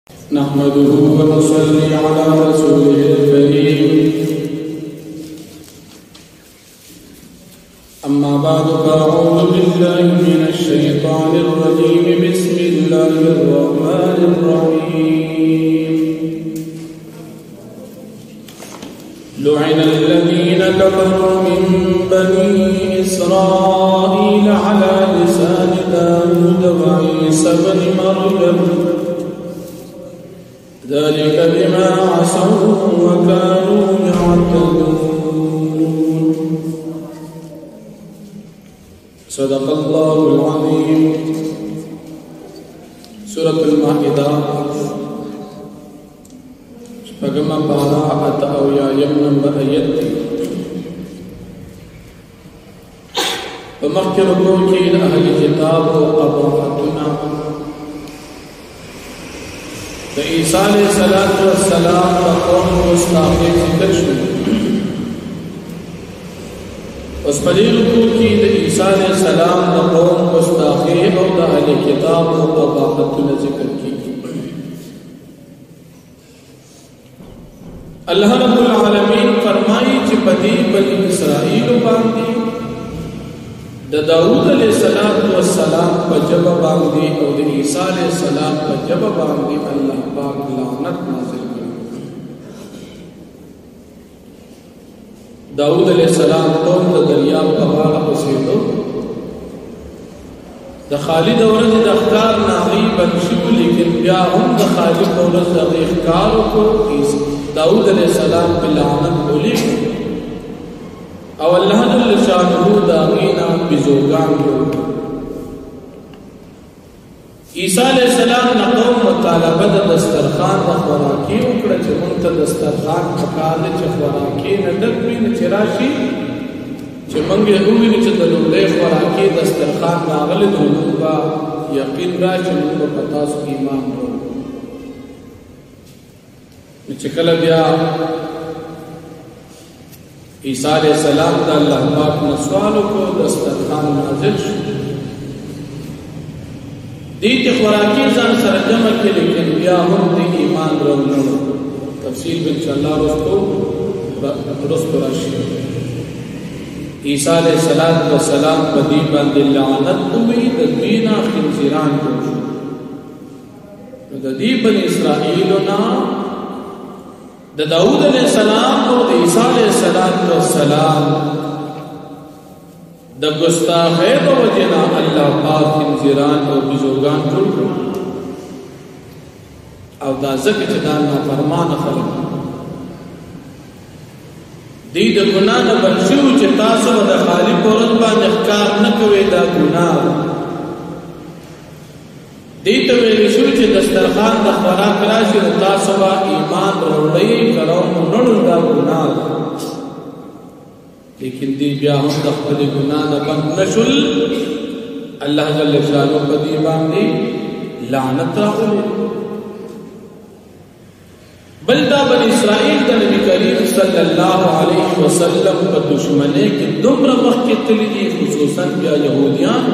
نحمده ونصلي على رسوله الكريم أما بعد فأعوذ بالله من الشيطان الرجيم بسم الله الرحمن الرحيم لعن الذين كفروا من بني إسرائيل على لسان داود وعيسى بن مريم ذلك بما عصوا وكانوا يعتدون صدق الله العظيم. سورة المائدة شپږمه پارا اتاویایم نمبر آیت په مخکې رکوع کې د اهل کتاب او اباحتنا د عیسی علیه السلام په قوم مستحق ذکر شو. اوس په دې رکوع کې د عیسی علیه السلام د قوم مستحق او د اهل کتاب او اباحتنا ذکر کیږي. الله رب العالمین فرمایي چې په دې بني اسرائیل باندې د داوود علیه السلام په جبه باندې او د عیسی علیه السلام په جبه باندې الله پاک لعنت نازل کړ. داوود علیه السلام قوم د دریاب په غاړه اوسېدو. د خالد ورځ د ښکار ناغي بنشو، لیکن بیا هم د خالد ورځ د ښکار کو داوود علیہ السلام په لعنت ولې او الله جل شانه دا غینا بزوګان کو. عیسی علیہ السلام نه قوم مطالبه د دسترخوان د خوراکي وکړه چې مونږ ته دسترخوان پکاره چې خوراکي نه ډکوي نه چې راشي چې مونږ یې ووینو چې د لومړی خوراکي دسترخوان راغلی نو موږ به یقین راشي موږ به په تاسو ایمان وروړو. چې کله بیا عیسی علیہ السلام د الله پاک نه سوال وکړو دسترخوان نازل شو. دې ته خوراکي ځان سره جمع کړي، لیکن بیا هم د ایمان وروړو. تفصیل ان شاء الله رستو راشي. عیسی علیہ السلام په دې باندې لعنت وکړي، د دوینا خنزیران جوړ شو. د دې بني اسرائیلو نه د داوود علیہ السلام او د عیسی علیہ السلام د ګستاخی په وجه نه الله پاک خنزیران او بزوګان جوړ کړل. او دا ځکه چې دا نافرمانه خلک دي د ګناه نه بچ شو چې تاسو د خالق په ورځ باندې ښکار نه کوئ، دا ګناه دیتا ویلی شو چې دسترخوان د خوراک راشي نو تاسو به ایمان وروړئ، که راونړو دا ګناه ده. لیکن دی بیا هم د خپلې ګناه نه بند نشول. الله جل شانه په دې باندې لعنت راغلی. بل دا بني اسرائیل د نبی کریم صلی الله علیه وسلم په دشمنۍ کې دومره مخکې تللي دي، خصوصا بیا یهودیان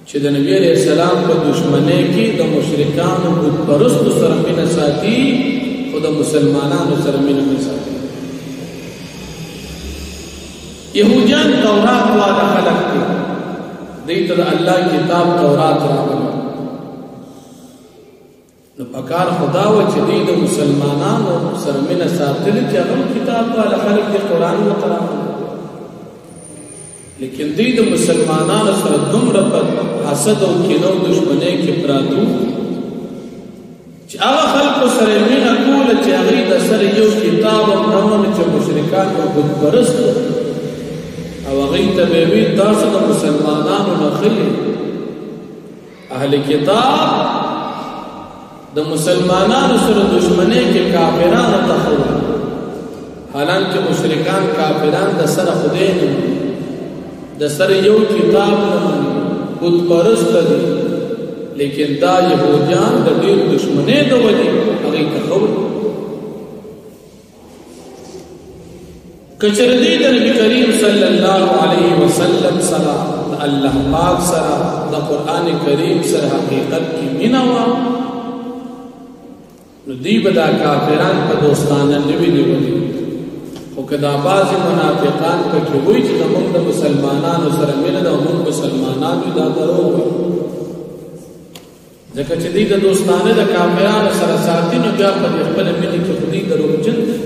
چې د نبی علیہ السلام په دشمنۍ کې د مشرکانو بت پرستو سره مینه ساتي، خو د مسلمانانو سره مینه نه ساتي. یهودیان تورات والا خلق دي، دوی ته د الله کتاب تورات راغلی. نو پکار خدا و چې دوی د مسلمانانو سره مینه ساتلي چې هغه کتاب والا خلق دي، قرآن ورته راغلی. لیکن دوی د مسلمانانو سره دومره په حسد او کینه او دشمنۍ کې پراتو چې هغه خلکو سره مینه کوله چې هغوی د سره یو کتاب هم نه و چې مشرکان او بت پرست او هغوی ته به وي تاسو د مسلمانانو نه خلي. اهل کتاب د مسلمانانو سره دشمنۍ کې کافرانو ته خو حالانکه مشرکان کافران د سره خدای نه د سره یو کتاب نه بت پرست دي، لیکن دا یهودیان د ډېر دشمنۍ د وجې هغوی ته ښه وي. که چېرې دوی د نبي کریم صلی الله علیه وسلم سره د الله پاک سره د قرآن کریم سره حقیقت کې مینه وه نو دی به دا کافران په دوستانه نه وي نیولي خو که دا بعضې منافقان پکې وایي چې زموږ د مسلمانانو سره مینه ده او موږ مسلمانان یو دا دروغ وي ځکه چې دوی د دوستانه د کافرانو سره ساتي نو بیا په خپله مینې کې خو دوی دروغجن دي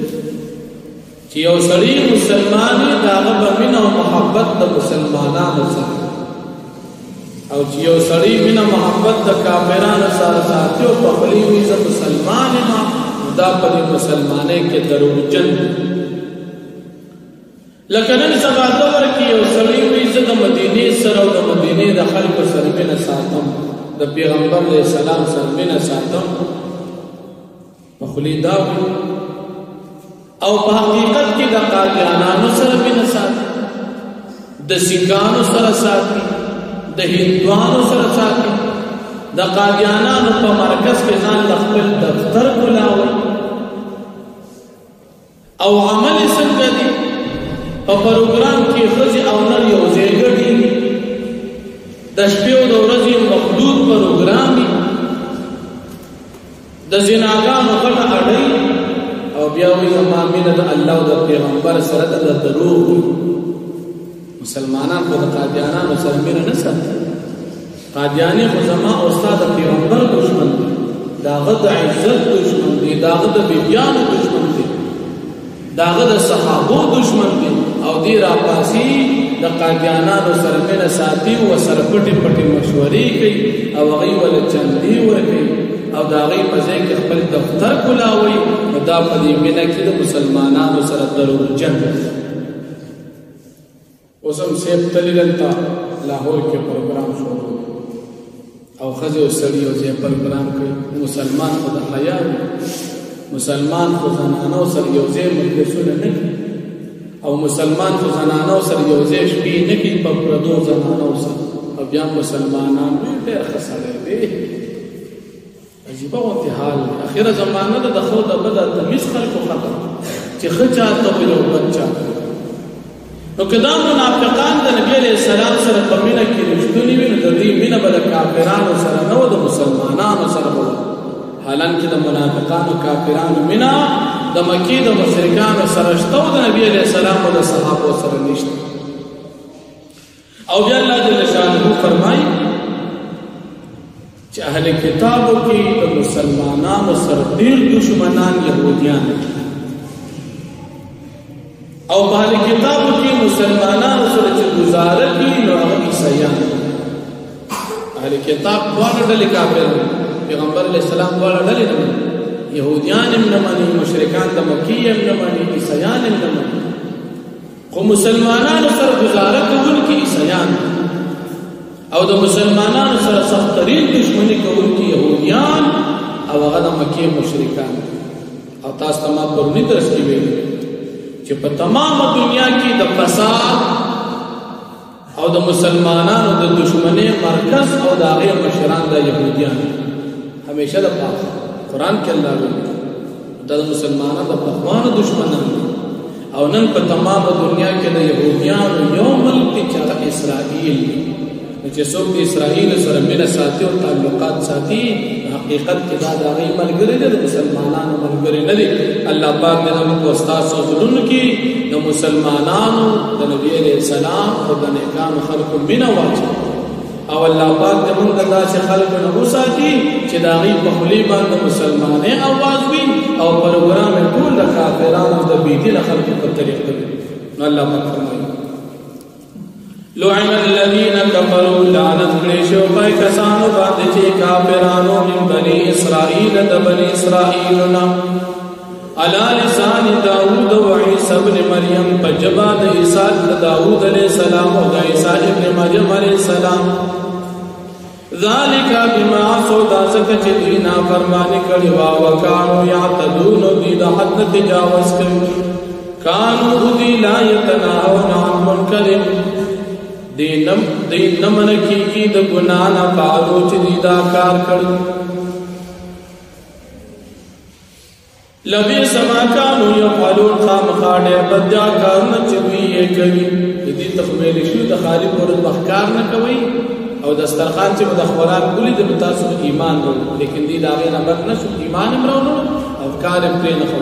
چې یو سړی مسلمان وي د هغه به مینه او محبت د مسلمانانو سره او چې یو سړی مینه محبت د کافرانو سره ساتي او په خپلې وایي زه مسلمان یم دا په دې مسلمانۍ کې دروغجن دي لکه نن سبا دور کې یو سړی وایي زه د مدینې سره او د مدینې د خلکو سره مینه ساتم د پیغمبر علیه السلام سره مینه ساتم په خولې دا وایي او په حقیقت کې د قادیانانو سره مینه ساتي د سیکانو سره ساتي د هندوانو سره ساتي د قادیانانو په مرکز کې ځان د خپل دفتر کولاوي او عمل څنګه دي په پروګرام کې ښځې او نر یو ځای ګډېږي د شپې او د ورځې مخلوط پروګرام وي د زناګانو غټه اډۍ او بیا وایي زما مینه د الله او د پیغمبر سره د دروغ مسلمانان خو د قادیانانو سره مینه نه ساتي قادیاني خو زما او ستا د پیغمبر دشمن دی د هغه د عزت دشمن دی د هغه د بیبیانو دشمن دی د هغه د صحابو دشمن دی او دی راپاسي د قادیانانو سره مینه ساتي او سره پټې پټې مشورې کوي او هغوی ولې چندې ورکوي او د هغوی په ځای کې خپل دفتر کولاوي نو دا په دې مینه کې د مسلمانانو سره دروغجن اوس هم صاحب تللی دلته لاهور کې پروګرام شروع او ښځې او سړي یو ځای پروګرام کوي مسلمان خو د حیا مسلمان خو زنانو سره یو ځای مجلسونه نه کوي او مسلمان خو زنانو سره یو ځای شپې نه کوي په پردو زنانو سره او بیا مسلمانان ډېر ښه سړی دی عجیبه غوندې حال دی اخره زمانه ده د ښو د بده تمیز خلکو ختم چې ښه چاته وي او بد چاته نو که دا منافقان د نبي علیه السلام سره په مینه کې رښتوني وي نو د دوی مینه به د کافرانو سره نه وه د مسلمانانو سره به وه حالانکې د منافقانو کافرانو مینه د مکې د مشرکانو سره شته او د نبي علیه السلام او د صحابو سره نشته او بیا الله جل شانه فرمایي چې اهل کتابو کې د مسلمانانو سره ډېر دشمنان یهودیان او په اهل کتابو کې مسلمانانو سره چې گزاره کوي نو هغه عیسایان اهل کتاب دواړه ډلې کافر پیغمبر علیه السلام دواړه ډلې نه مني یهودیان هم نه مني مشرکان د مکې هم نه مني عیسایان هم نه مني خو مسلمانانو سره گزاره کوونکي عیسایان او د مسلمانانو سره سخت‌ترین دشمني کوونکي یهودیان او هغه د مکې مشرکان او تاسو ته ما پرونی درس کې ویلي چې په تمامه دنیا کې د فساد او د مسلمانانو د دشمنۍ مرکز او د هغې مشران د یهودیان همیشه د پاک قرآن کې الله ویلي دا د مسلمانانو د پخوانو دشمنان او نن په تمامه دنیا کې د یهودیانو یو ملک دی چې هغه اسرائیل دی چې څوک د اسرائیل سره مینه ساتي او تعلقات ساتي حقیقت کې دا د هغې ملګری دی د مسلمانانو ملګری نه دی الله پاک دې زموږ او ستاسو زړونو کې د مسلمانانو د نبي علیه السلام او د نیکانو خلکو مینه واچوي او الله پاک دې موږ داسې خلکو نه وساتي چې د هغې په خولې باندې مسلمانۍ اواز وي او پروګرام یې ټول د کافرانو د بېدینه خلکو په طریقه وي نو الله پاک فرمایي لعن الذين كفروا لعنت کړي شو پای کسانو باندې چې کافرانو من بني اسرائيل د بني اسرائيلنا على لسان داوود و عيسى ابن مريم پجبا د عيسى داوود عليه السلام او د عيسى ابن مريم عليه السلام ذلك بما عصوا ذلك چې نافرمانی کړي وا وکانو يعتدون دي د حد تجاوز کوي كانوا دي لا يتناهون عن منكر دینم من کیږي د ګنا نه پالو چې دا کار کړو لبی سما کانو یفعلون خامخا ډېر بدیا کارونه چې دوی یې کوي دې تخویل شو د خالق ورځ بخکار نه کوي او دسترخوان چې د خوراک ولې د تاسو ایمان ورو لیکن دې دا غي نه بد نشو ایمان امرونو او کار پرې نه خو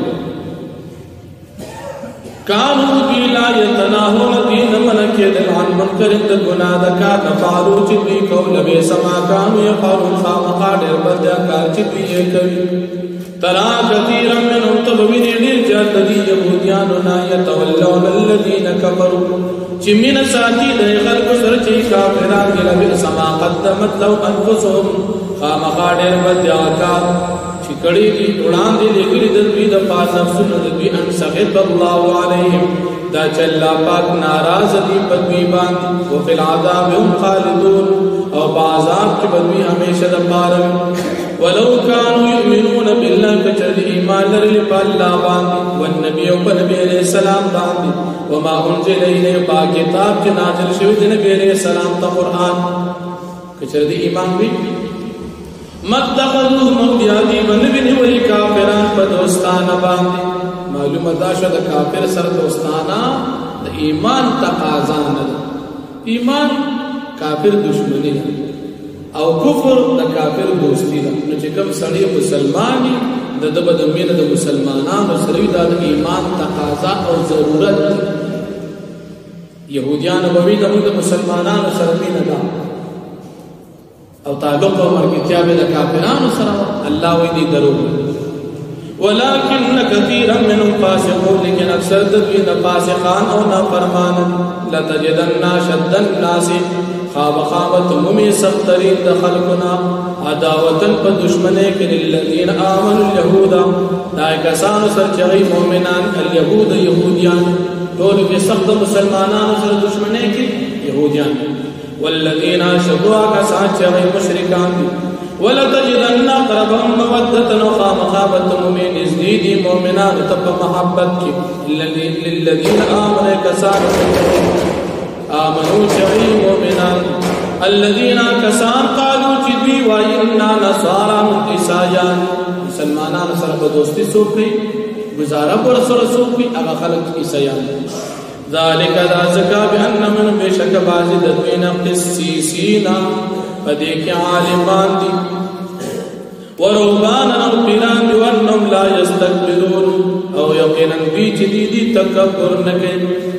کانو بی لا یتناهون دین من کېدل عن منکر د ګناه د کار فعلو چې دوی کول به سما کانو یفعلون خامخا ډېر بد کار چې دوی کوي ترى كثيرا منهم تبوين للجاد دي يهوديان نا يتولون الذين كفروا چې من ساتي د خلق سره چې کافران دي سما قدمت لو انفسهم خامخا ډېر بد کار چې کړي دي وړاندې لګري د دوی د پاس نفسونو د دوی ان سخط الله عليهم دا چې الله پاک ناراض دي په دوی باندې او په العذاب هم خالدون او بعذاب کې بدوی همیشه د پاره ولو كانوا يؤمنون بالله كتر ایمان لري په الله باندې او نبی او نبی عليه السلام باندې وما انزل اليه با کتاب چې نازل شوی د نبی عليه السلام ته قران کچر دی ایمان وی متخذوهم اولياء بنبني وی کافران په دوستانه باندې معلومه دا شو د کافر سره دوستانه د ایمان تقاضا نه ایمان کافر دشمنی ده او کفر د کافر دوستی ده نو چې کوم سړی مسلمانی د دبه د مینه د مسلمانانو سره د ایمان تقاضا او ضرورت يهوديان به د مسلمانانو سره مینه ده او تعلق او مرګتیا به د کافرانو سره الله وی دي درو ولكن كثيرا منهم فاسقون لكن اکثر د دوی نه فاسقان او نافرمان لتجدن شد الناس خابخابت ممی سخترین د خلقنا عداوتن په دشمنه کې للذین آمنوا اليهود دا کسانو سره چې مؤمنان اليهود يهوديان ټول کې سخت مسلمانانو سره دشمنه کې يهوديان والذین شدوا کسان چې مشرکان دي ولتجدن اقربهم مودة وخامخابت مؤمن ازديدي مؤمنان تب محبت کی للذین آمنوا کسان آمنوا شعی مؤمنان الذین کسان قالوا چدوی وإنا نصارى عیسایان مسلمانان سره دوستی سوکي گزاره پر سره سوکي هغه خلق عیسایان ذالک ذا زکا بأن من بشک بعض دوین قسیسینا پدې کې عالمان دي ورهبان او پیران دي ورنم لا یستكبرون او یقینا بي چې دي تکبر نه کوي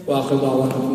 واخر دعوانا